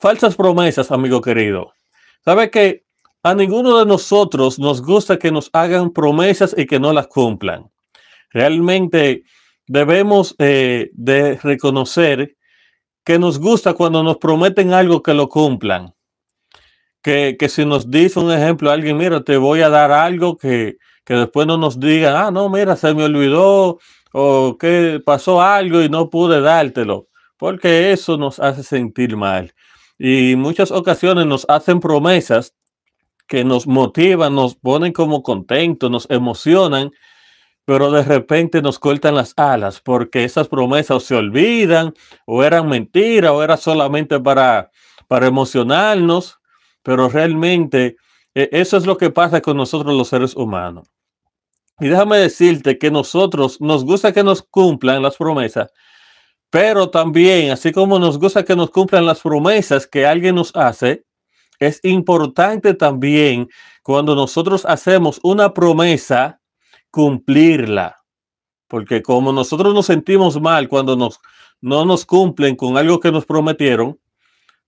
falsas promesas, amigo querido. ¿Sabe que a ninguno de nosotros nos gusta que nos hagan promesas y que no las cumplan? Realmente debemos de reconocer que nos gusta cuando nos prometen algo que lo cumplan. Que si nos dice un ejemplo, alguien, mira, te voy a dar algo que después no nos digan, ah, no, mira, se me olvidó o que pasó algo y no pude dártelo, porque eso nos hace sentir mal. Y muchas ocasiones nos hacen promesas que nos motivan, nos ponen como contentos, nos emocionan, pero de repente nos cortan las alas porque esas promesas o se olvidan o eran mentiras o era solamente para emocionarnos, pero realmente eso es lo que pasa con nosotros los seres humanos. Y déjame decirte que nosotros nos gusta que nos cumplan las promesas, pero también, así como nos gusta que nos cumplan las promesas que alguien nos hace, es importante también cuando nosotros hacemos una promesa, cumplirla. Porque como nosotros nos sentimos mal cuando no nos cumplen con algo que nos prometieron,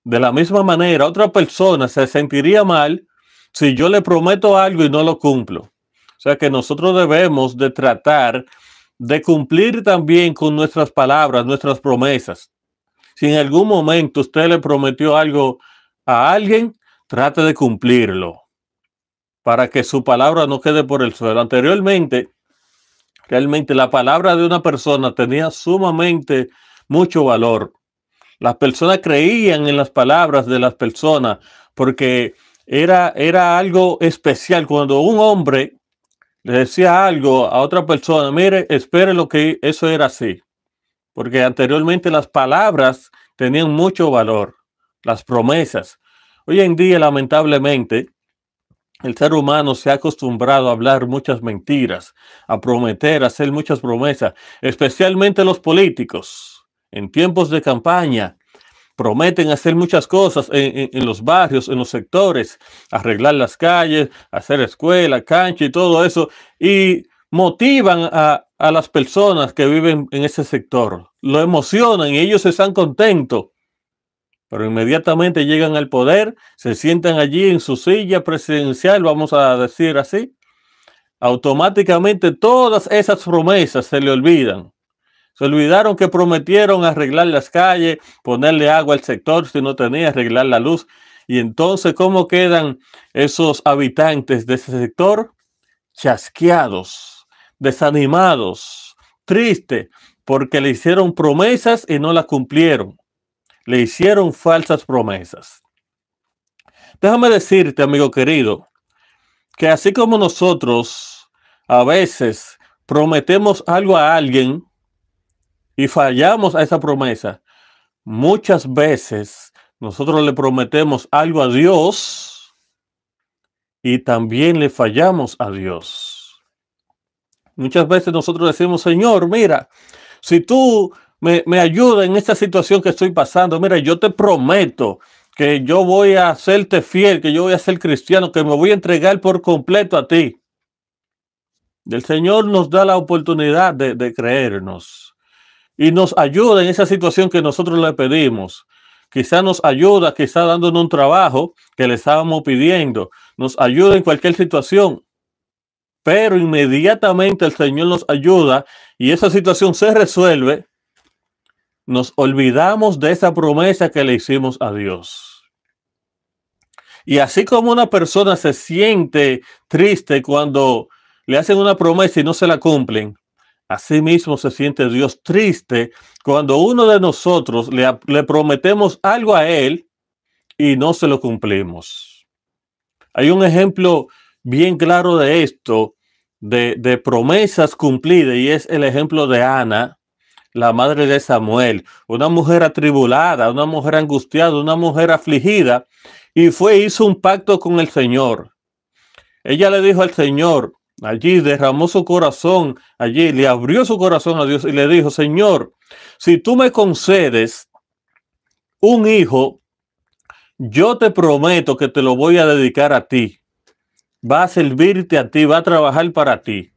de la misma manera otra persona se sentiría mal si yo le prometo algo y no lo cumplo. O sea que nosotros debemos de tratar de cumplir también con nuestras palabras, nuestras promesas. Si en algún momento usted le prometió algo a alguien, trate de cumplirlo para que su palabra no quede por el suelo. Anteriormente, realmente la palabra de una persona tenía sumamente mucho valor. Las personas creían en las palabras de las personas porque era algo especial. Cuando un hombre le decía algo a otra persona, mire, espere lo que eso era así. Porque anteriormente las palabras tenían mucho valor, las promesas. Hoy en día, lamentablemente, el ser humano se ha acostumbrado a hablar muchas mentiras, a prometer, a hacer muchas promesas, especialmente los políticos. En tiempos de campaña, prometen hacer muchas cosas en los barrios, en los sectores, arreglar las calles, hacer escuela, cancha y todo eso, y motivan a las personas que viven en ese sector, lo emocionan y ellos están contentos, pero inmediatamente llegan al poder, se sientan allí en su silla presidencial, vamos a decir así, automáticamente todas esas promesas se le olvidan. Se olvidaron que prometieron arreglar las calles, ponerle agua al sector si no tenía, arreglar la luz. Y entonces, ¿cómo quedan esos habitantes de ese sector? Chasqueados, desanimados, tristes, porque le hicieron promesas y no las cumplieron. Le hicieron falsas promesas. Déjame decirte, amigo querido, que así como nosotros a veces prometemos algo a alguien, y fallamos a esa promesa, muchas veces nosotros le prometemos algo a Dios y también le fallamos a Dios. Muchas veces nosotros decimos, Señor, mira, si tú me ayudas en esta situación que estoy pasando, mira, yo te prometo que yo voy a serte fiel, que yo voy a ser cristiano, que me voy a entregar por completo a ti. El Señor nos da la oportunidad de creernos y nos ayuda en esa situación que nosotros le pedimos. Quizá nos ayuda, quizá dándonos un trabajo que le estábamos pidiendo. Nos ayuda en cualquier situación. Pero inmediatamente el Señor nos ayuda y esa situación se resuelve. Nos olvidamos de esa promesa que le hicimos a Dios. Y así como una persona se siente triste cuando le hacen una promesa y no se la cumplen, asimismo se siente Dios triste cuando uno de nosotros le prometemos algo a Él y no se lo cumplimos. Hay un ejemplo bien claro de esto, de promesas cumplidas, y es el ejemplo de Ana, la madre de Samuel, una mujer atribulada, una mujer angustiada, una mujer afligida, y hizo un pacto con el Señor. Ella le dijo al Señor, allí derramó su corazón, allí le abrió su corazón a Dios y le dijo, Señor, si tú me concedes un hijo, yo te prometo que te lo voy a dedicar a ti. Va a servirte a ti, va a trabajar para ti.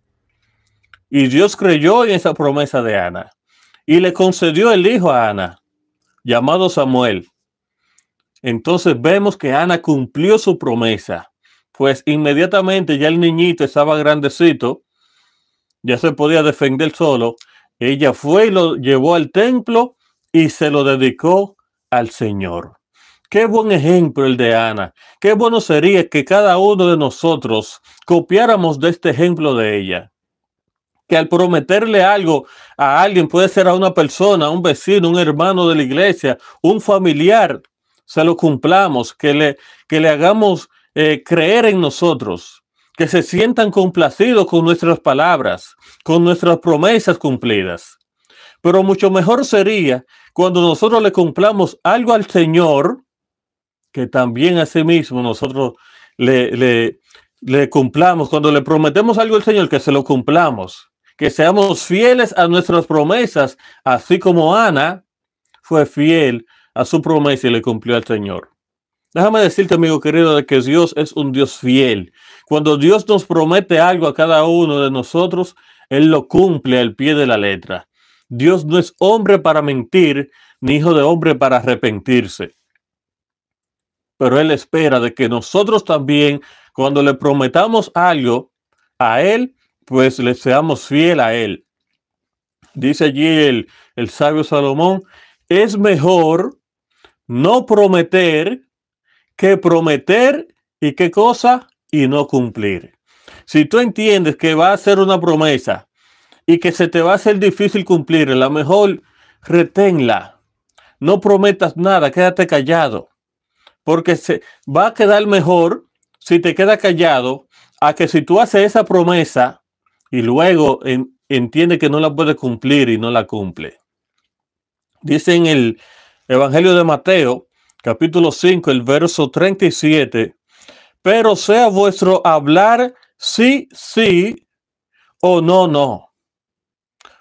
Y Dios creyó en esa promesa de Ana y le concedió el hijo a Ana, llamado Samuel. Entonces vemos que Ana cumplió su promesa, pues inmediatamente ya el niñito estaba grandecito, ya se podía defender solo. Ella fue y lo llevó al templo y se lo dedicó al Señor. Qué buen ejemplo el de Ana. Qué bueno sería que cada uno de nosotros copiáramos de este ejemplo de ella. Que al prometerle algo a alguien, puede ser a una persona, a un vecino, un hermano de la iglesia, un familiar, se lo cumplamos, que le hagamos creer en nosotros, que se sientan complacidos con nuestras palabras, con nuestras promesas cumplidas. Pero mucho mejor sería cuando nosotros le cumplamos algo al Señor, que también a sí mismo nosotros le cumplamos. Cuando le prometemos algo al Señor, que se lo cumplamos, que seamos fieles a nuestras promesas, así como Ana fue fiel a su promesa y le cumplió al Señor. Déjame decirte, amigo querido, de que Dios es un Dios fiel. Cuando Dios nos promete algo a cada uno de nosotros, Él lo cumple al pie de la letra. Dios no es hombre para mentir, ni hijo de hombre para arrepentirse. Pero Él espera de que nosotros también, cuando le prometamos algo a Él, pues le seamos fiel a Él. Dice allí el sabio Salomón, es mejor no prometer que prometer y qué cosa y no cumplir. Si tú entiendes que va a ser una promesa y que se te va a hacer difícil cumplirla, mejor reténla. No prometas nada, quédate callado. Porque se va a quedar mejor si te quedas callado a que si tú haces esa promesa y luego entiende que no la puedes cumplir y no la cumple. Dice en el Evangelio de Mateo, capítulo 5, el verso 37, pero sea vuestro hablar sí, sí o no, no.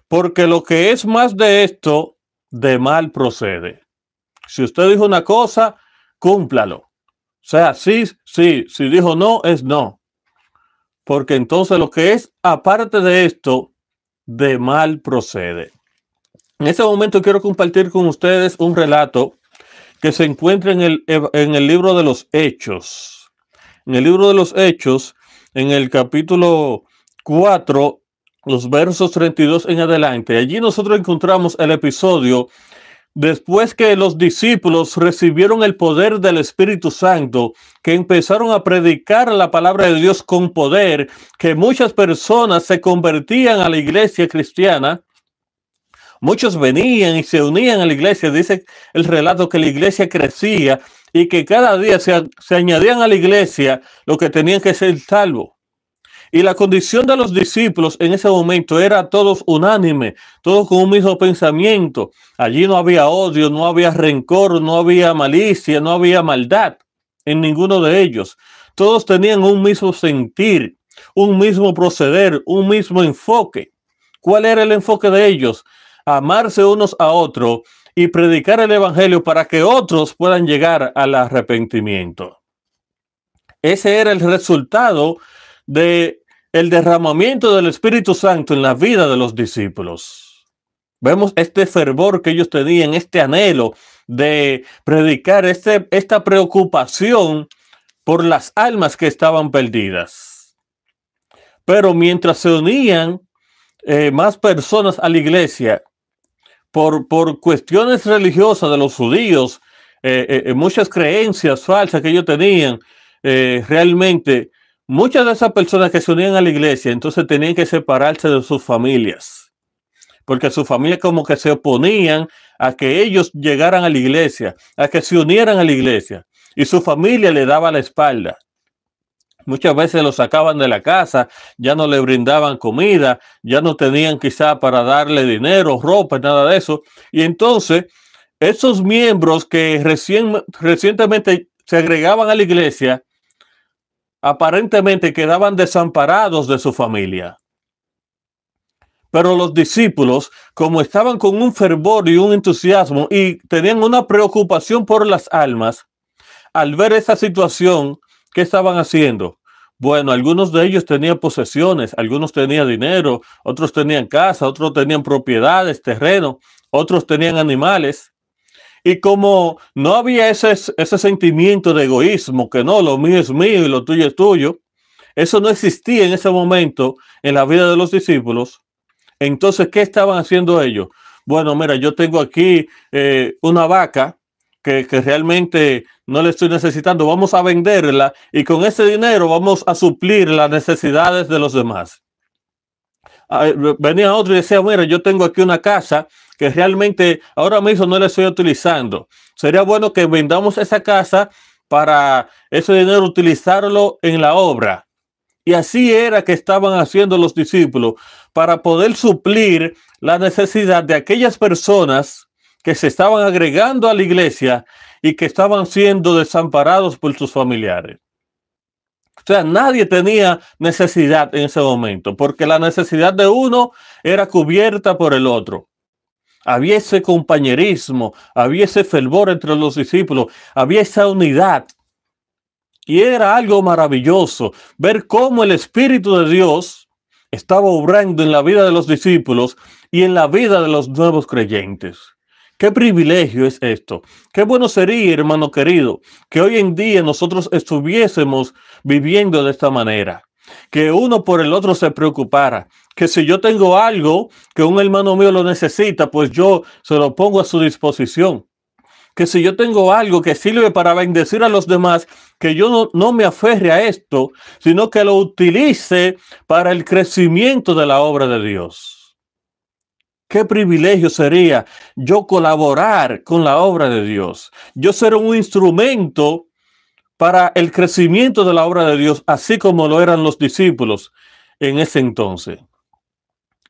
Porque lo que es más de esto, de mal procede. Si usted dijo una cosa, cúmplalo. O sea, sí, sí. Si dijo no, es no. Porque entonces lo que es aparte de esto, de mal procede. En este momento quiero compartir con ustedes un relato que se encuentra en el libro de los Hechos. En el libro de los Hechos, en el capítulo 4, los versos 32 en adelante. Allí nosotros encontramos el episodio después que los discípulos recibieron el poder del Espíritu Santo, que empezaron a predicar la palabra de Dios con poder, que muchas personas se convertían a la iglesia cristiana. Muchos venían y se unían a la iglesia. Dice el relato que la iglesia crecía y que cada día se añadían a la iglesia los que tenían que ser salvos. Y la condición de los discípulos en ese momento era todos unánime, todos con un mismo pensamiento. Allí no había odio, no había rencor, no había malicia, no había maldad en ninguno de ellos. Todos tenían un mismo sentir, un mismo proceder, un mismo enfoque. ¿Cuál era el enfoque de ellos? Amarse unos a otros y predicar el evangelio para que otros puedan llegar al arrepentimiento. Ese era el resultado de el derramamiento del Espíritu Santo en la vida de los discípulos. Vemos este fervor que ellos tenían, este anhelo de predicar, esta preocupación por las almas que estaban perdidas. Pero mientras se unían más personas a la iglesia, por cuestiones religiosas de los judíos, muchas creencias falsas que ellos tenían, realmente muchas de esas personas que se unían a la iglesia, entonces tenían que separarse de sus familias, porque sus familias como que se oponían a que ellos llegaran a la iglesia, a que se unieran a la iglesia, y su familia le daba la espalda. Muchas veces los sacaban de la casa, ya no le brindaban comida, ya no tenían quizá para darle dinero, ropa, nada de eso. Y entonces, esos miembros que recientemente se agregaban a la iglesia, aparentemente quedaban desamparados de su familia. Pero los discípulos, como estaban con un fervor y un entusiasmo y tenían una preocupación por las almas, al ver esa situación, ¿qué estaban haciendo? Bueno, algunos de ellos tenían posesiones, algunos tenían dinero, otros tenían casa, otros tenían propiedades, terreno, otros tenían animales. Y como no había ese sentimiento de egoísmo, que no, lo mío es mío y lo tuyo es tuyo, eso no existía en ese momento en la vida de los discípulos. Entonces, ¿qué estaban haciendo ellos? Bueno, mira, yo tengo aquí una vaca que realmente no le estoy necesitando. Vamos a venderla y con ese dinero vamos a suplir las necesidades de los demás. Venía otro y decía, mira, yo tengo aquí una casa que realmente ahora mismo no la estoy utilizando. Sería bueno que vendamos esa casa para ese dinero utilizarlo en la obra. Y así era que estaban haciendo los discípulos para poder suplir la necesidad de aquellas personas que se estaban agregando a la iglesia y que estaban siendo desamparados por sus familiares. O sea, nadie tenía necesidad en ese momento, porque la necesidad de uno era cubierta por el otro. Había ese compañerismo, había ese fervor entre los discípulos, había esa unidad. Y era algo maravilloso ver cómo el Espíritu de Dios estaba obrando en la vida de los discípulos y en la vida de los nuevos creyentes. Qué privilegio es esto. Qué bueno sería, hermano querido, que hoy en día nosotros estuviésemos viviendo de esta manera. Que uno por el otro se preocupara. Que si yo tengo algo que un hermano mío lo necesita, pues yo se lo pongo a su disposición. Que si yo tengo algo que sirve para bendecir a los demás, que yo no me aferre a esto, sino que lo utilice para el crecimiento de la obra de Dios. Qué privilegio sería yo colaborar con la obra de Dios. Yo ser un instrumento para el crecimiento de la obra de Dios, así como lo eran los discípulos en ese entonces.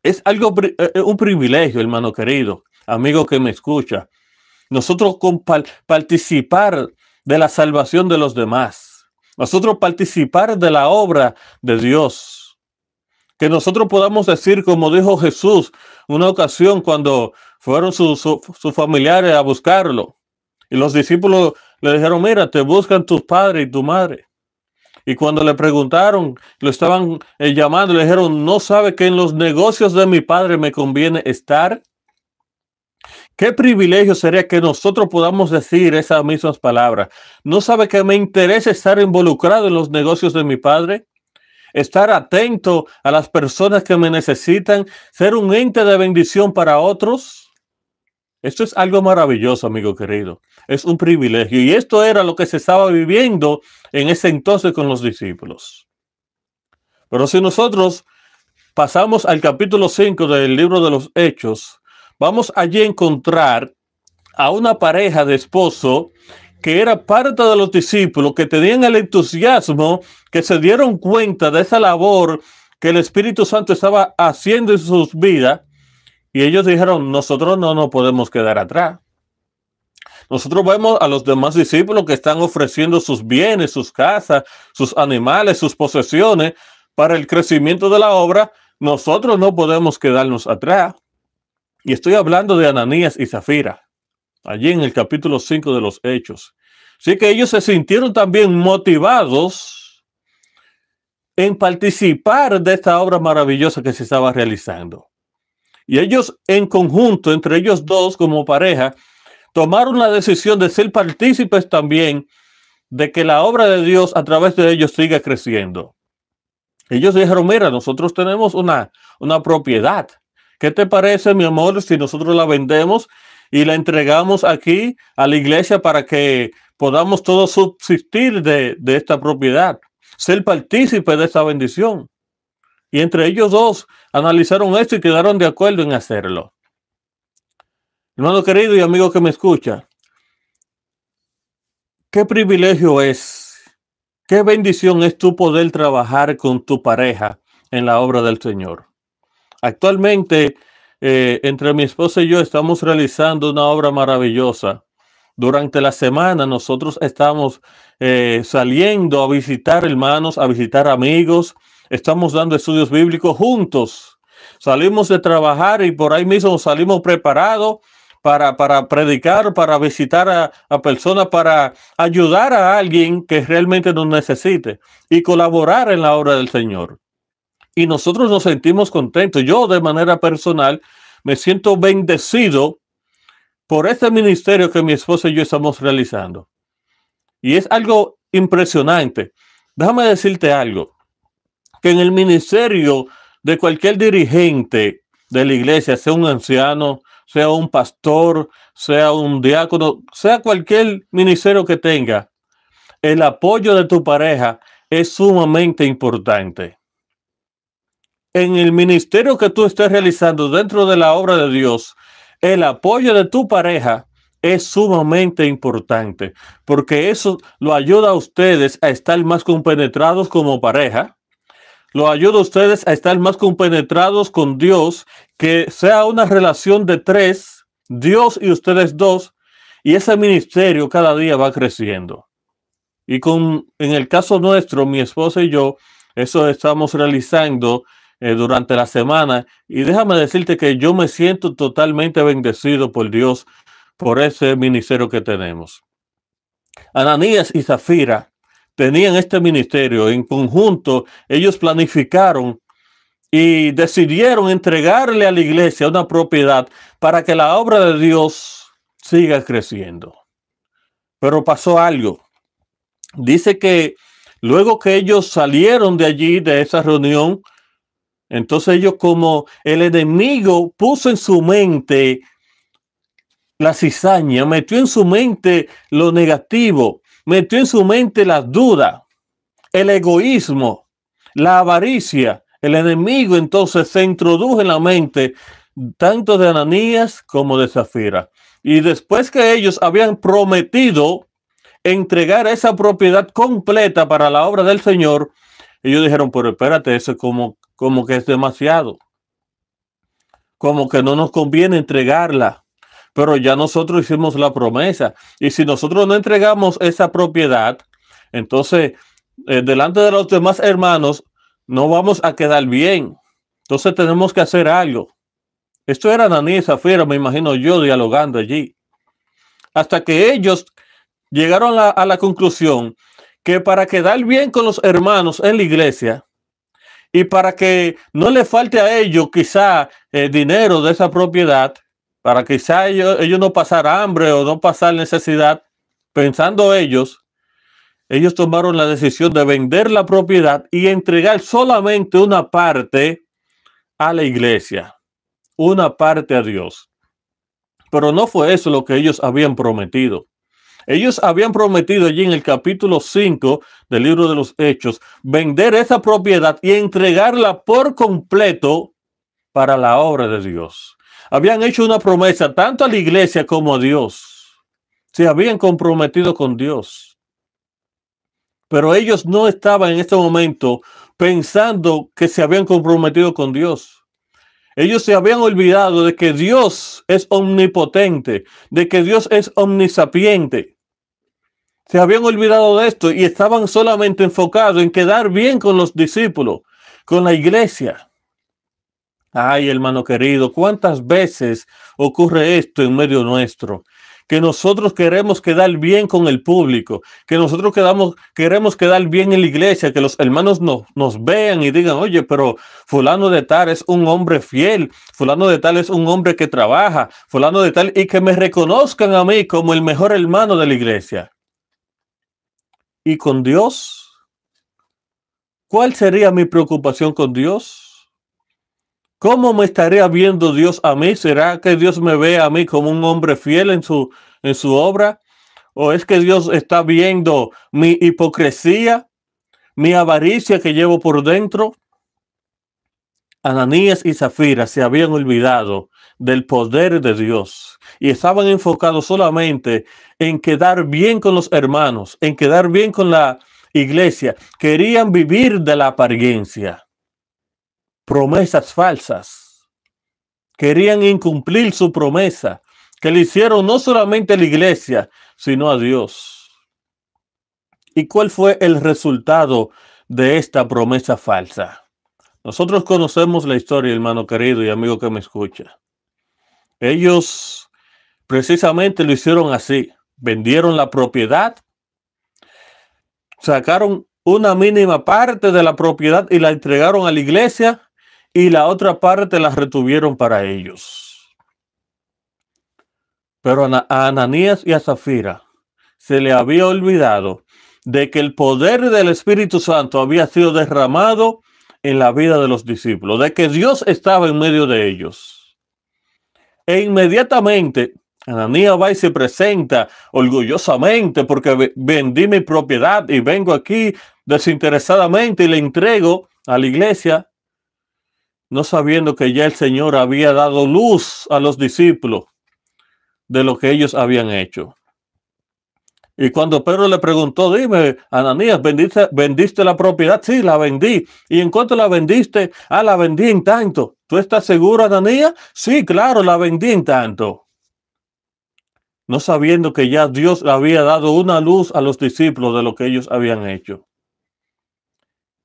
Es algo, un privilegio, hermano querido, amigo que me escucha. Nosotros participar de la salvación de los demás. Nosotros participar de la obra de Dios. Que nosotros podamos decir, como dijo Jesús una ocasión cuando fueron sus familiares a buscarlo. Y los discípulos le dijeron, mira, te buscan tus padres y tu madre. Y cuando le preguntaron, lo estaban llamando, le dijeron, ¿no sabe que en los negocios de mi padre me conviene estar? Qué privilegio sería que nosotros podamos decir esas mismas palabras. ¿No sabe que me interesa estar involucrado en los negocios de mi padre? Estar atento a las personas que me necesitan, ser un ente de bendición para otros. Esto es algo maravilloso, amigo querido. Es un privilegio. Y esto era lo que se estaba viviendo en ese entonces con los discípulos. Pero si nosotros pasamos al capítulo 5 del libro de los Hechos, vamos allí a encontrar a una pareja de esposo que era parte de los discípulos, que tenían el entusiasmo, que se dieron cuenta de esa labor que el Espíritu Santo estaba haciendo en sus vidas, y ellos dijeron, nosotros no nos podemos quedar atrás. Nosotros vemos a los demás discípulos que están ofreciendo sus bienes, sus casas, sus animales, sus posesiones para el crecimiento de la obra. Nosotros no podemos quedarnos atrás. Y estoy hablando de Ananías y Zafira, allí en el capítulo 5 de los Hechos. Así que ellos se sintieron también motivados en participar de esta obra maravillosa que se estaba realizando. Y ellos en conjunto, entre ellos dos como pareja, tomaron la decisión de ser partícipes también de que la obra de Dios a través de ellos siga creciendo. Ellos dijeron, mira, nosotros tenemos una propiedad. ¿Qué te parece, mi amor, si nosotros la vendemos y la entregamos aquí a la iglesia para que podamos todos subsistir de esta propiedad, ser partícipes de esta bendición? Y entre ellos dos analizaron esto y quedaron de acuerdo en hacerlo. Hermano querido y amigo que me escucha, qué privilegio es, qué bendición es tu poder trabajar con tu pareja en la obra del Señor. Actualmente, entre mi esposa y yo estamos realizando una obra maravillosa. Durante la semana nosotros estamos saliendo a visitar hermanos, a visitar amigos. Estamos dando estudios bíblicos juntos. Salimos de trabajar y por ahí mismo salimos preparados para predicar, para visitar a personas, para ayudar a alguien que realmente nos necesite y colaborar en la obra del Señor. Y nosotros nos sentimos contentos. Yo de manera personal me siento bendecido por este ministerio que mi esposa y yo estamos realizando. Y es algo impresionante. Déjame decirte algo, que en el ministerio de cualquier dirigente de la iglesia, sea un anciano, sea un pastor, sea un diácono, sea cualquier ministerio que tenga, el apoyo de tu pareja es sumamente importante. En el ministerio que tú estés realizando dentro de la obra de Dios, el apoyo de tu pareja es sumamente importante, porque eso lo ayuda a ustedes a estar más compenetrados como pareja, lo ayuda a ustedes a estar más compenetrados con Dios, que sea una relación de tres, Dios y ustedes dos, y ese ministerio cada día va creciendo. Y en el caso nuestro, mi esposa y yo, eso estamos realizando durante la semana. Y déjame decirte que yo me siento totalmente bendecido por Dios por ese ministerio que tenemos. Ananías y Zafira tenían este ministerio. En conjunto, ellos planificaron y decidieron entregarle a la iglesia una propiedad para que la obra de Dios siga creciendo. Pero pasó algo. Dice que luego que ellos salieron de allí, de esa reunión, entonces ellos, como el enemigo puso en su mente la cizaña, metió en su mente lo negativo, metió en su mente las dudas, el egoísmo, la avaricia. El enemigo entonces se introdujo en la mente tanto de Ananías como de Zafira. Y después que ellos habían prometido entregar esa propiedad completa para la obra del Señor, ellos dijeron, pero espérate, eso es como que es demasiado, como que no nos conviene entregarla, pero ya nosotros hicimos la promesa, y si nosotros no entregamos esa propiedad, entonces delante de los demás hermanos no vamos a quedar bien, entonces tenemos que hacer algo. Esto era Ananías y Zafira, me imagino yo, dialogando allí, hasta que ellos llegaron a la conclusión que para quedar bien con los hermanos en la iglesia y para que no le falte a ellos quizá dinero de esa propiedad, para que quizá ellos no pasar hambre o no pasar necesidad, pensando ellos tomaron la decisión de vender la propiedad y entregar solamente una parte a la iglesia, una parte a Dios. Pero no fue eso lo que ellos habían prometido. Ellos habían prometido allí en el capítulo 5 del libro de los Hechos vender esa propiedad y entregarla por completo para la obra de Dios. Habían hecho una promesa tanto a la iglesia como a Dios. Se habían comprometido con Dios. Pero ellos no estaban en este momento pensando que se habían comprometido con Dios. Ellos se habían olvidado de que Dios es omnipotente, de que Dios es omnisapiente. Se habían olvidado de esto y estaban solamente enfocados en quedar bien con los discípulos, con la iglesia. Ay, hermano querido, ¿cuántas veces ocurre esto en medio nuestro? Que nosotros queremos quedar bien con el público, que nosotros queremos quedar bien en la iglesia, que los hermanos nos vean y digan, oye, pero fulano de tal es un hombre fiel, fulano de tal es un hombre que trabaja, fulano de tal, y que me reconozcan a mí como el mejor hermano de la iglesia. ¿Y con Dios? ¿Cuál sería mi preocupación con Dios? ¿Cómo me estaría viendo Dios a mí? ¿Será que Dios me ve a mí como un hombre fiel en su obra? ¿O es que Dios está viendo mi hipocresía, mi avaricia que llevo por dentro? Ananías y Zafira se habían olvidado del poder de Dios y estaban enfocados solamente en quedar bien con los hermanos, en quedar bien con la iglesia. Querían vivir de la apariencia, promesas falsas. Querían incumplir su promesa que le hicieron no solamente a la iglesia, sino a Dios. ¿Y cuál fue el resultado de esta promesa falsa? Nosotros conocemos la historia, hermano querido y amigo que me escucha. Ellos precisamente lo hicieron así. Vendieron la propiedad, sacaron una mínima parte de la propiedad y la entregaron a la iglesia y la otra parte la retuvieron para ellos. Pero a Ananías y a Zafira se le había olvidado de que el poder del Espíritu Santo había sido derramado en la vida de los discípulos, de que Dios estaba en medio de ellos. E inmediatamente Ananías va y se presenta orgullosamente porque vendí mi propiedad y vengo aquí desinteresadamente y le entrego a la iglesia, no sabiendo que ya el Señor había dado luz a los discípulos de lo que ellos habían hecho. Y cuando Pedro le preguntó, dime, Ananías, ¿vendiste la propiedad? Sí, la vendí. ¿Y en cuánto la vendiste? Ah, la vendí en tanto. ¿Tú estás seguro, Ananías? Sí, claro, la vendí en tanto. No sabiendo que ya Dios había dado una luz a los discípulos de lo que ellos habían hecho.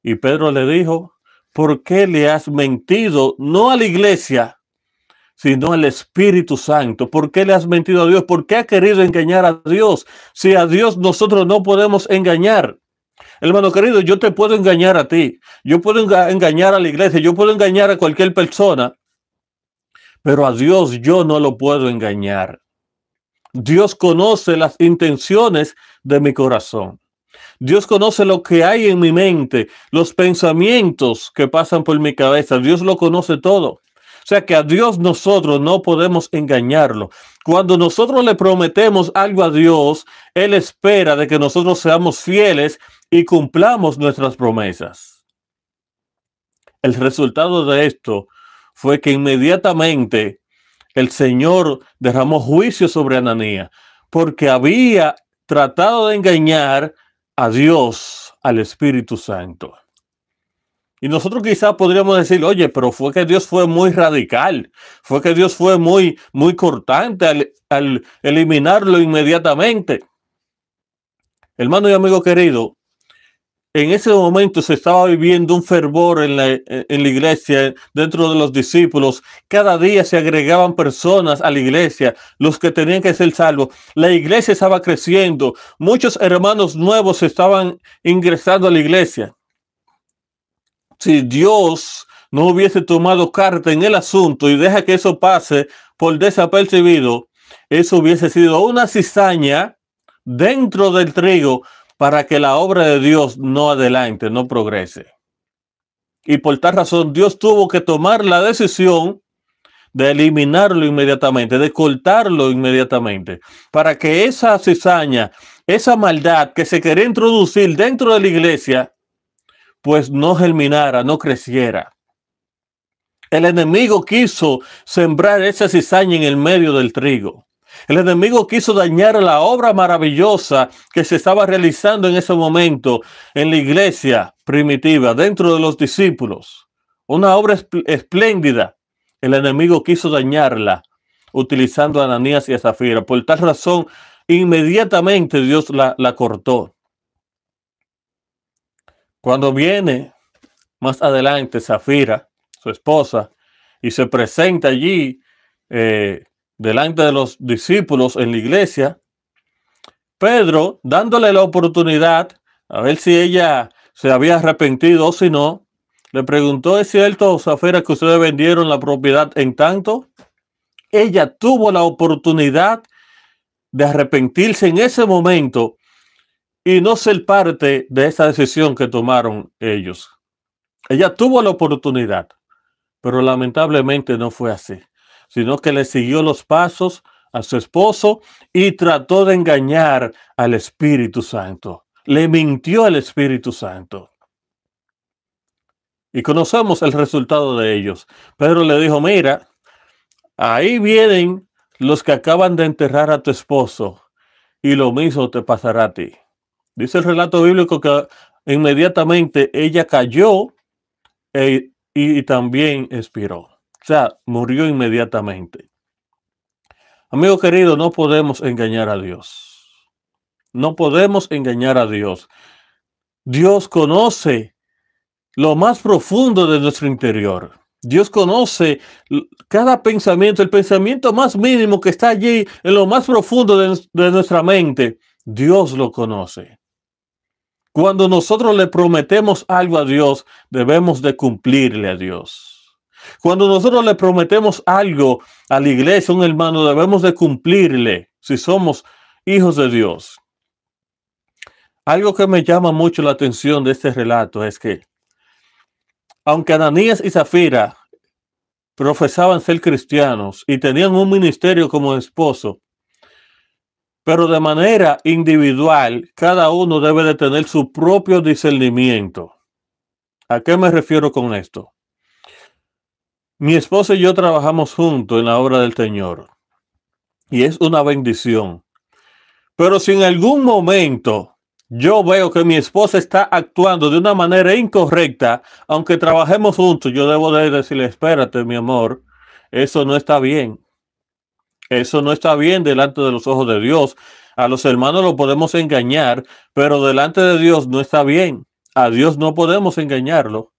Y Pedro le dijo, ¿por qué le has mentido? No a la iglesia, sino al Espíritu Santo. ¿Por qué le has mentido a Dios? ¿Por qué has querido engañar a Dios? Si a Dios nosotros no podemos engañar. Hermano querido, yo te puedo engañar a ti. Yo puedo engañar a la iglesia. Yo puedo engañar a cualquier persona. Pero a Dios yo no lo puedo engañar. Dios conoce las intenciones de mi corazón. Dios conoce lo que hay en mi mente, los pensamientos que pasan por mi cabeza. Dios lo conoce todo. O sea que a Dios nosotros no podemos engañarlo. Cuando nosotros le prometemos algo a Dios, Él espera de que nosotros seamos fieles y cumplamos nuestras promesas. El resultado de esto fue que inmediatamente el Señor derramó juicio sobre Ananías porque había tratado de engañar a Dios, al Espíritu Santo. Y nosotros quizás podríamos decir, oye, pero fue que Dios fue muy radical, fue que Dios fue muy cortante al eliminarlo inmediatamente. Hermano y amigo querido, en ese momento se estaba viviendo un fervor en la iglesia, dentro de los discípulos. Cada día se agregaban personas a la iglesia, los que tenían que ser salvos. La iglesia estaba creciendo. Muchos hermanos nuevos estaban ingresando a la iglesia. Si Dios no hubiese tomado carta en el asunto y deja que eso pase por desapercibido, eso hubiese sido una cizaña dentro del trigo para que la obra de Dios no adelante, no progrese. Y por tal razón Dios tuvo que tomar la decisión de eliminarlo inmediatamente, de cortarlo inmediatamente, para que esa cizaña, esa maldad que se quería introducir dentro de la iglesia, pues no germinara, no creciera. El enemigo quiso sembrar esa cizaña en el medio del trigo. El enemigo quiso dañar la obra maravillosa que se estaba realizando en ese momento en la iglesia primitiva, dentro de los discípulos. Una obra espléndida. El enemigo quiso dañarla utilizando a Ananías y a Zafira. Por tal razón, inmediatamente Dios la cortó. Cuando viene más adelante Zafira, su esposa, y se presenta allí delante de los discípulos en la iglesia, Pedro, dándole la oportunidad a ver si ella se había arrepentido o si no, le preguntó, ¿es cierto, Zafira, que ustedes vendieron la propiedad en tanto? Ella tuvo la oportunidad de arrepentirse en ese momento y no ser parte de esa decisión que tomaron ellos. Ella tuvo la oportunidad, pero lamentablemente no fue así, sino que le siguió los pasos a su esposo y trató de engañar al Espíritu Santo. Le mintió al Espíritu Santo. Y conocemos el resultado de ellos. Pedro le dijo, mira, ahí vienen los que acaban de enterrar a tu esposo y lo mismo te pasará a ti. Dice el relato bíblico que inmediatamente ella cayó y también expiró. O sea, murió inmediatamente. Amigo querido, no podemos engañar a Dios. No podemos engañar a Dios. Dios conoce lo más profundo de nuestro interior. Dios conoce cada pensamiento, el pensamiento más mínimo que está allí en lo más profundo de nuestra mente. Dios lo conoce. Cuando nosotros le prometemos algo a Dios, debemos de cumplirle a Dios. Cuando nosotros le prometemos algo a la iglesia, a un hermano, debemos de cumplirle si somos hijos de Dios. Algo que me llama mucho la atención de este relato es que, aunque Ananías y Zafira profesaban ser cristianos y tenían un ministerio como esposo, pero de manera individual, cada uno debe de tener su propio discernimiento. ¿A qué me refiero con esto? Mi esposa y yo trabajamos juntos en la obra del Señor y es una bendición. Pero si en algún momento yo veo que mi esposa está actuando de una manera incorrecta, aunque trabajemos juntos, yo debo de decirle, espérate, mi amor, eso no está bien. Eso no está bien delante de los ojos de Dios. A los hermanos lo podemos engañar, pero delante de Dios no está bien. A Dios no podemos engañarlo.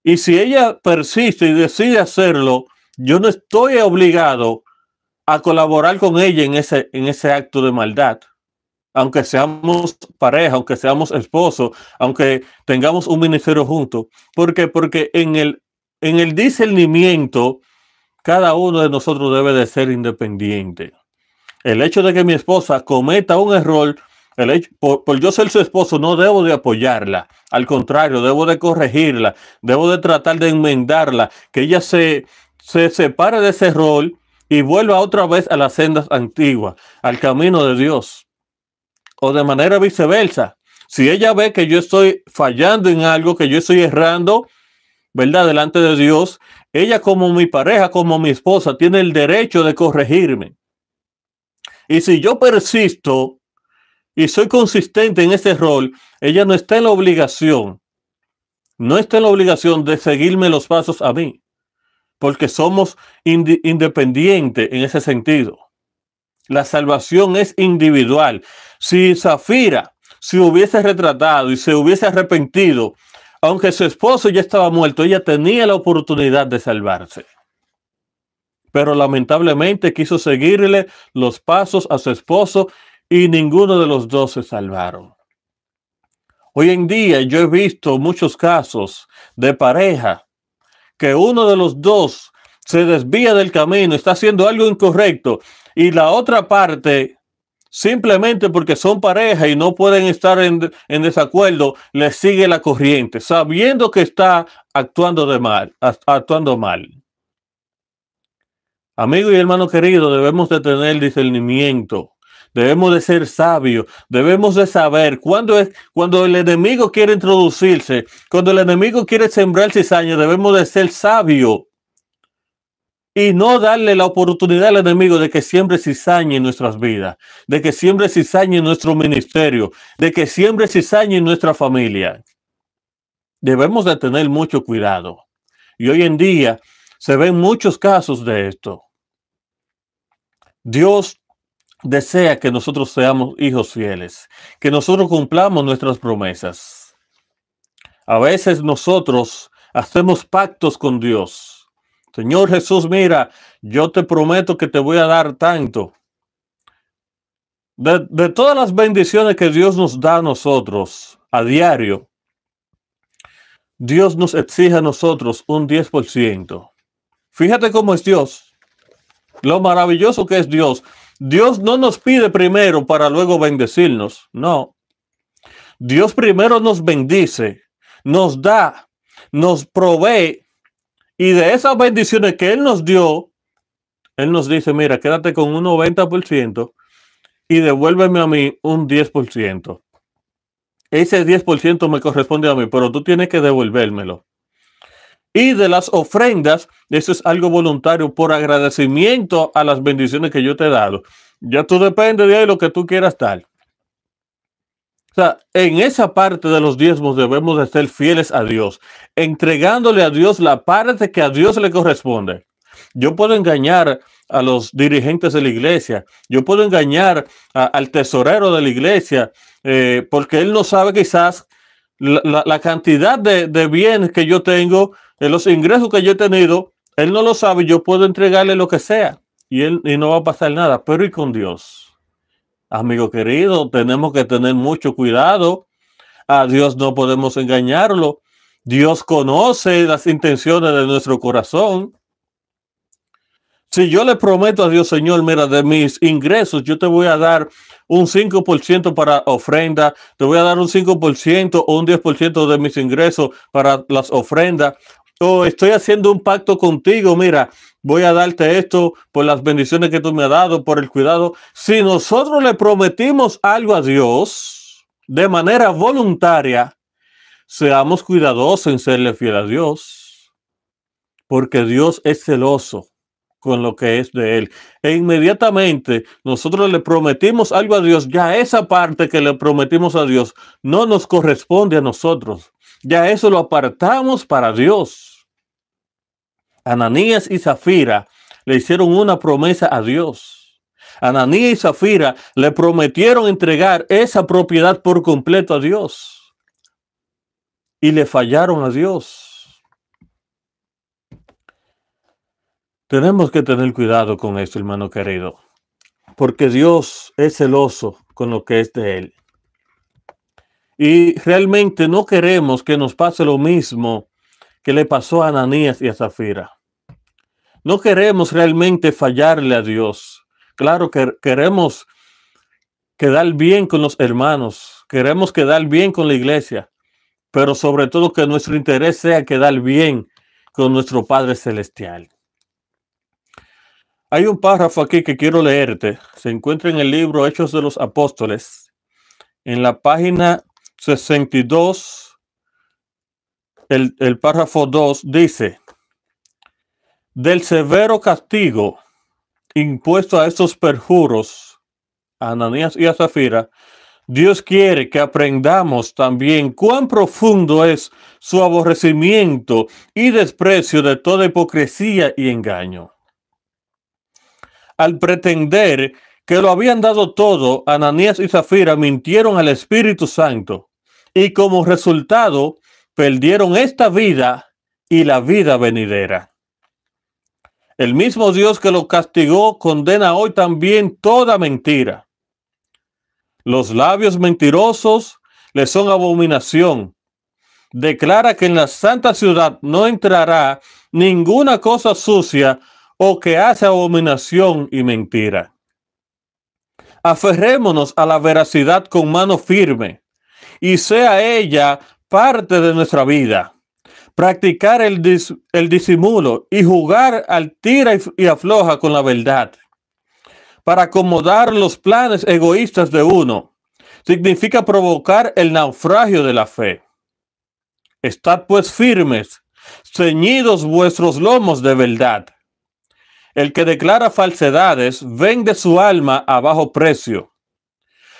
Y si ella persiste y decide hacerlo, yo no estoy obligado a colaborar con ella en ese acto de maldad. Aunque seamos pareja, aunque seamos esposos, aunque tengamos un ministerio juntos. ¿Por qué? Porque en el discernimiento, cada uno de nosotros debe de ser independiente. El hecho de que mi esposa cometa un error, por yo ser su esposo, no debo de apoyarla. Al contrario, debo de corregirla, debo de tratar de enmendarla, que ella se separe de ese error y vuelva otra vez a las sendas antiguas, al camino de Dios. O de manera viceversa. Si ella ve que yo estoy fallando en algo, que yo estoy errando, ¿verdad? Delante de Dios, ella como mi pareja, como mi esposa, tiene el derecho de corregirme. Y si yo persisto y soy consistente en ese rol, ella no está en la obligación, de seguirme los pasos a mí, porque somos independientes en ese sentido. La salvación es individual. Si Zafira se hubiese retratado y se hubiese arrepentido, aunque su esposo ya estaba muerto, ella tenía la oportunidad de salvarse. Pero lamentablemente quiso seguirle los pasos a su esposo y ninguno de los dos se salvaron. Hoy en día yo he visto muchos casos de pareja que uno de los dos se desvía del camino, está haciendo algo incorrecto y la otra parte, simplemente porque son pareja y no pueden estar en desacuerdo, le sigue la corriente, sabiendo que está actuando mal. Amigo y hermano querido, debemos de tener discernimiento, debemos de ser sabios, debemos de saber cuando el enemigo quiere introducirse, cuando el enemigo quiere sembrar cizaña, debemos de ser sabios y no darle la oportunidad al enemigo de que siembre cizaña en nuestras vidas, de que siembre cizaña en nuestro ministerio, de que siembre cizaña en nuestra familia. Debemos de tener mucho cuidado. Y hoy en día se ven muchos casos de esto. Dios desea que nosotros seamos hijos fieles, que nosotros cumplamos nuestras promesas. A veces nosotros hacemos pactos con Dios. Señor Jesús, mira, yo te prometo que te voy a dar tanto. De todas las bendiciones que Dios nos da a nosotros a diario, Dios nos exige a nosotros un 10%. Fíjate cómo es Dios. Lo maravilloso que es Dios. Dios no nos pide primero para luego bendecirnos. No. Dios primero nos bendice, nos da, nos provee. Y de esas bendiciones que Él nos dio, Él nos dice, mira, quédate con un 90% y devuélveme a mí un 10%. Ese 10% me corresponde a mí, pero tú tienes que devolvérmelo. Y de las ofrendas, eso es algo voluntario por agradecimiento a las bendiciones que yo te he dado. Ya tú depende de ahí lo que tú quieras dar. O sea, en esa parte de los diezmos debemos de ser fieles a Dios, entregándole a Dios la parte que a Dios le corresponde. Yo puedo engañar a los dirigentes de la iglesia, yo puedo engañar al tesorero de la iglesia, porque él no sabe quizás la cantidad de bienes que yo tengo, los ingresos que yo he tenido, él no lo sabe, yo puedo entregarle lo que sea y no va a pasar nada, pero ¿y con Dios? Amigo querido, tenemos que tener mucho cuidado. A Dios no podemos engañarlo. Dios conoce las intenciones de nuestro corazón. Si yo le prometo a Dios, Señor, mira, de mis ingresos, yo te voy a dar un 5% para ofrenda, te voy a dar un 5% o un 10% de mis ingresos para las ofrendas, o estoy haciendo un pacto contigo, mira, voy a darte esto por las bendiciones que tú me has dado, por el cuidado. Si nosotros le prometimos algo a Dios de manera voluntaria, seamos cuidadosos en serle fiel a Dios, porque Dios es celoso con lo que es de él. E inmediatamente nosotros le prometimos algo a Dios, ya esa parte que le prometimos a Dios no nos corresponde a nosotros. Ya eso lo apartamos para Dios. Ananías y Zafira le hicieron una promesa a Dios. Ananías y Zafira le prometieron entregar esa propiedad por completo a Dios. Y le fallaron a Dios. Tenemos que tener cuidado con esto, hermano querido, porque Dios es celoso con lo que es de Él. Y realmente no queremos que nos pase lo mismo que le pasó a Ananías y a Zafira. No queremos realmente fallarle a Dios. Claro que queremos quedar bien con los hermanos, queremos quedar bien con la iglesia, pero sobre todo que nuestro interés sea quedar bien con nuestro Padre Celestial. Hay un párrafo aquí que quiero leerte. Se encuentra en el libro Hechos de los Apóstoles. En la página 62, el párrafo 2 dice: del severo castigo impuesto a estos perjuros, a Ananías y a Zafira, Dios quiere que aprendamos también cuán profundo es su aborrecimiento y desprecio de toda hipocresía y engaño. Al pretender que lo habían dado todo, Ananías y Zafira mintieron al Espíritu Santo y como resultado perdieron esta vida y la vida venidera. El mismo Dios que lo castigó condena hoy también toda mentira. Los labios mentirosos le son abominación. Declara que en la santa ciudad no entrará ninguna cosa sucia o que hace abominación y mentira. Aferrémonos a la veracidad con mano firme y sea ella parte de nuestra vida. Practicar el disimulo y jugar al tira y afloja con la verdad. Para acomodar los planes egoístas de uno, significa provocar el naufragio de la fe. Estad pues firmes, ceñidos vuestros lomos de verdad. El que declara falsedades vende su alma a bajo precio.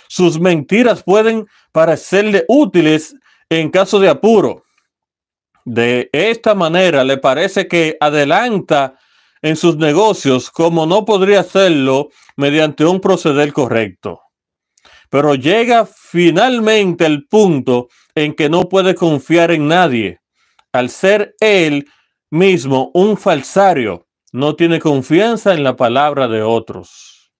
Sus mentiras pueden parecerle útiles en caso de apuro. De esta manera le parece que adelanta en sus negocios como no podría hacerlo mediante un proceder correcto. Pero llega finalmente el punto en que no puede confiar en nadie. Al ser él mismo un falsario, no tiene confianza en la palabra de otros.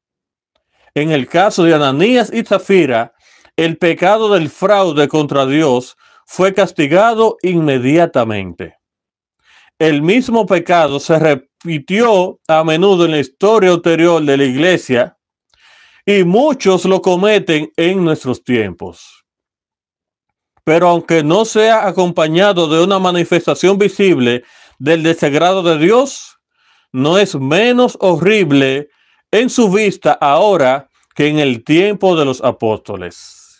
En el caso de Ananías y Zafira, el pecado del fraude contra Dios fue castigado inmediatamente. El mismo pecado se repitió a menudo en la historia ulterior de la iglesia y muchos lo cometen en nuestros tiempos. Pero aunque no sea acompañado de una manifestación visible del desagrado de Dios, no es menos horrible en su vista ahora que en el tiempo de los apóstoles.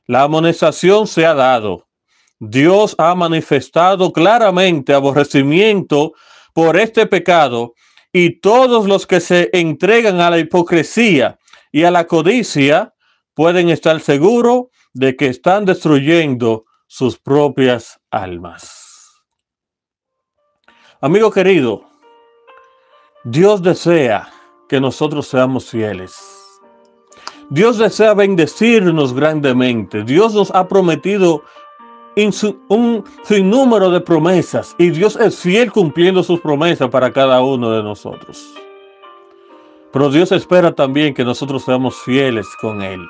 La amonestación se ha dado. Dios ha manifestado claramente aborrecimiento por este pecado y todos los que se entregan a la hipocresía y a la codicia pueden estar seguros de que están destruyendo sus propias almas. Amigo querido, Dios desea que nosotros seamos fieles. Dios desea bendecirnos grandemente. Dios nos ha prometido un sinnúmero de promesas y Dios es fiel cumpliendo sus promesas para cada uno de nosotros. Pero Dios espera también que nosotros seamos fieles con Él.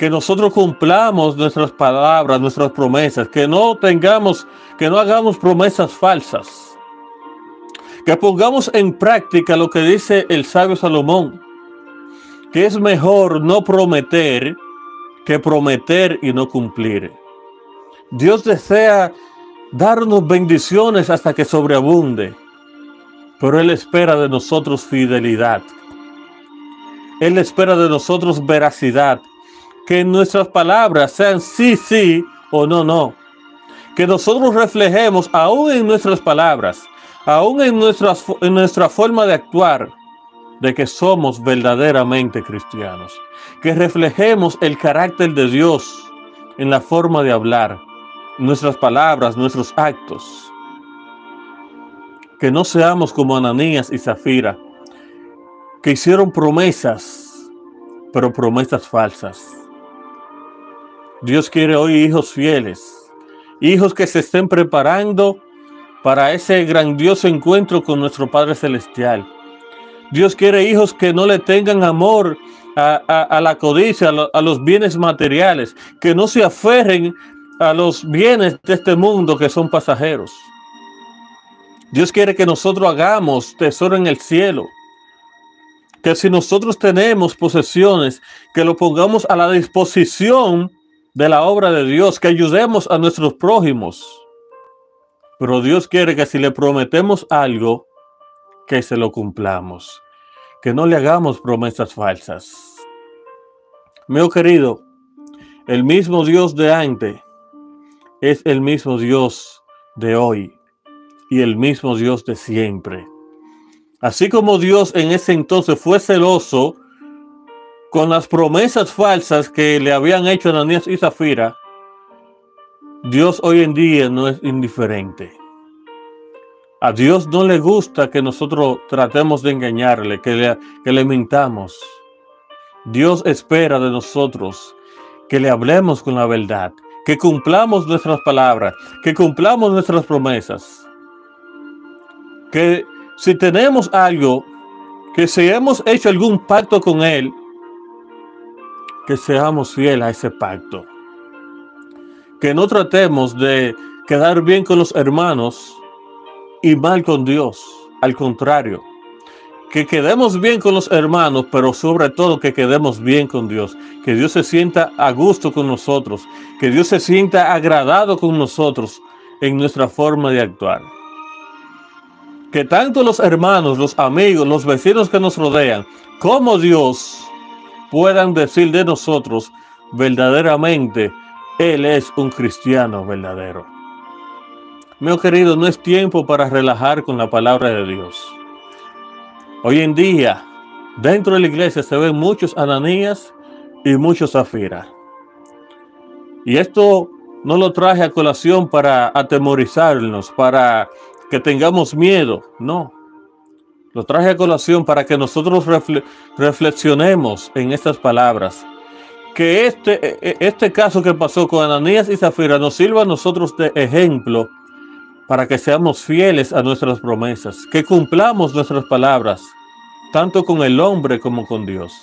que nosotros cumplamos nuestras palabras, nuestras promesas, que no hagamos promesas falsas, que pongamos en práctica lo que dice el sabio Salomón, que es mejor no prometer que prometer y no cumplir. Dios desea darnos bendiciones hasta que sobreabunde, pero Él espera de nosotros fidelidad. Él espera de nosotros veracidad, que nuestras palabras sean sí, sí o no, no. Que nosotros reflejemos aún en nuestras palabras, aún en nuestra forma de actuar, de que somos verdaderamente cristianos. Que reflejemos el carácter de Dios en la forma de hablar, nuestras palabras, nuestros actos. Que no seamos como Ananías y Zafira, que hicieron promesas, pero promesas falsas. Dios quiere hoy hijos fieles, hijos que se estén preparando para ese grandioso encuentro con nuestro Padre Celestial. Dios quiere hijos que no le tengan amor a la codicia, a los bienes materiales, que no se aferren a los bienes de este mundo que son pasajeros. Dios quiere que nosotros hagamos tesoro en el cielo, que si nosotros tenemos posesiones, que lo pongamos a la disposición de la obra de Dios, que ayudemos a nuestros prójimos. Pero Dios quiere que si le prometemos algo, que se lo cumplamos, que no le hagamos promesas falsas. Mío querido, el mismo Dios de antes es el mismo Dios de hoy y el mismo Dios de siempre. Así como Dios en ese entonces fue celoso con las promesas falsas que le habían hecho Ananías y Zafira, Dios hoy en día no es indiferente. A Dios no le gusta que nosotros tratemos de engañarle, que le mintamos. Dios espera de nosotros que le hablemos con la verdad, que cumplamos nuestras palabras, que cumplamos nuestras promesas. Que si tenemos algo, que si hemos hecho algún pacto con Él, que seamos fieles a ese pacto. Que no tratemos de quedar bien con los hermanos y mal con Dios. Al contrario, que quedemos bien con los hermanos, pero sobre todo que quedemos bien con Dios. Que Dios se sienta a gusto con nosotros. Que Dios se sienta agradado con nosotros en nuestra forma de actuar. Que tanto los hermanos, los amigos, los vecinos que nos rodean, como Dios puedan decir de nosotros verdaderamente, Él es un cristiano verdadero. Mío querido, no es tiempo para relajar con la palabra de Dios. Hoy en día, dentro de la iglesia se ven muchos Ananías y muchos Zafira. Y esto no lo traje a colación para atemorizarnos, para que tengamos miedo, no. Lo traje a colación para que nosotros reflexionemos en estas palabras. Que este caso que pasó con Ananías y Zafira nos sirva a nosotros de ejemplo para que seamos fieles a nuestras promesas, que cumplamos nuestras palabras, tanto con el hombre como con Dios.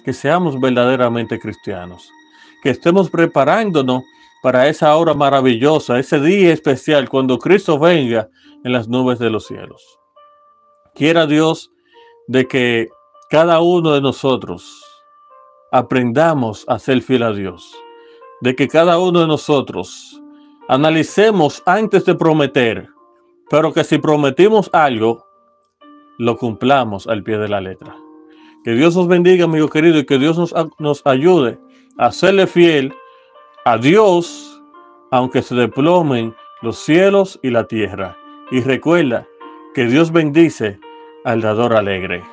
Que seamos verdaderamente cristianos, que estemos preparándonos para esa hora maravillosa, ese día especial, cuando Cristo venga en las nubes de los cielos. Quiera Dios de que cada uno de nosotros aprendamos a ser fiel a Dios, de que cada uno de nosotros analicemos antes de prometer, pero que si prometimos algo, lo cumplamos al pie de la letra. Que Dios nos bendiga, amigo querido, y que Dios nos ayude a serle fiel a Dios, aunque se desplomen los cielos y la tierra. Y recuerda que Dios bendice al dador alegre.